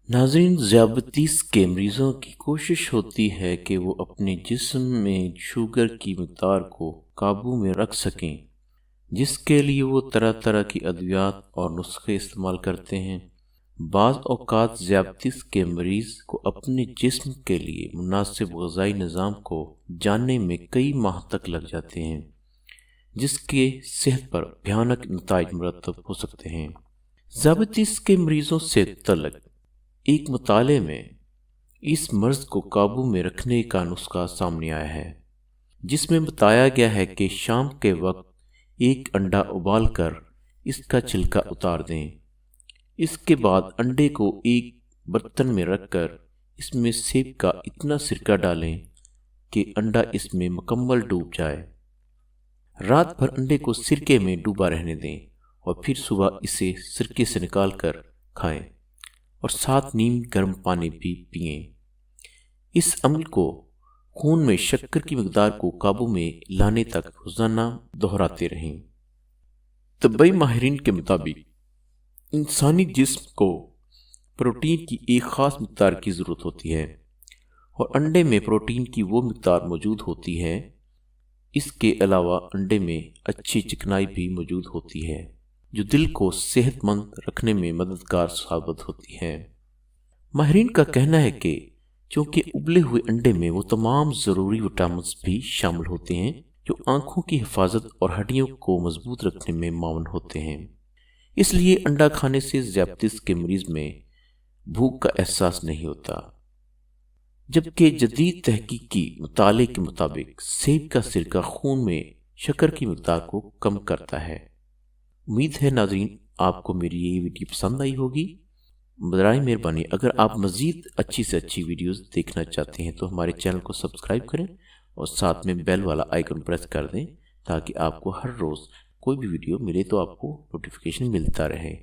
नाज़रीन, ज़ियादतीस के मरीज़ों की कोशिश होती है कि वो अपने जिस्म में शुगर की मक़दार को काबू में रख सकें, जिसके लिए वो तरह तरह की अद्वियात और नुस्खे इस्तेमाल करते हैं। बाज़ औक़ात ज़ियादतीस के मरीज़ को अपने जिस्म के लिए मुनासिब ग़िज़ाई निज़ाम को जानने में कई माह तक लग जाते हैं, जिसके सेहत पर भयानक नताइज मुरतब हो सकते हैं। ज़ियादतीस के मरीज़ों से तल्लुक़ एक मुताले में इस मर्ज़ को काबू में रखने का नुस्खा सामने आया है, जिसमें बताया गया है कि शाम के वक्त एक अंडा उबाल कर इसका छिलका उतार दें। इसके बाद अंडे को एक बर्तन में रखकर इसमें सेब का इतना सिरका डालें कि अंडा इसमें मुकम्मल डूब जाए। रात भर अंडे को सिरके में डूबा रहने दें और फिर सुबह इसे सिरके से निकाल कर खाएं और साथ नीम गर्म पानी भी पिएं। इस अमल को खून में शक्कर की मकदार को काबू में लाने तक रोजाना दोहराते रहें। तबी माहिरीन के मुताबिक इंसानी जिस्म को प्रोटीन की एक ख़ास मकदार की ज़रूरत होती है और अंडे में प्रोटीन की वो मकदार मौजूद होती है। इसके अलावा अंडे में अच्छी चिकनाई भी मौजूद होती है, जो दिल को सेहतमंद रखने में मददगार साबित होती है। माहिरीन का कहना है कि चूँकि उबले हुए अंडे में वो तमाम ज़रूरी विटामिन भी शामिल होते हैं जो आँखों की हिफाजत और हड्डियों को मजबूत रखने में मावन होते हैं, इसलिए अंडा खाने से ज़ियादतीस के मरीज़ में भूख का एहसास नहीं होता। जबकि जदीद तहकीकी मुताले के मुताबिक सेब का सिरका खून में शक्कर की मकदार को कम करता है। उम्मीद है नाज़रीन आपको मेरी ये वीडियो पसंद आई होगी। बराए मेहरबानी अगर आप मज़ीद अच्छी से अच्छी वीडियोस देखना चाहते हैं तो हमारे चैनल को सब्सक्राइब करें और साथ में बेल वाला आइकन प्रेस कर दें, ताकि आपको हर रोज़ कोई भी वीडियो मिले तो आपको नोटिफिकेशन मिलता रहे।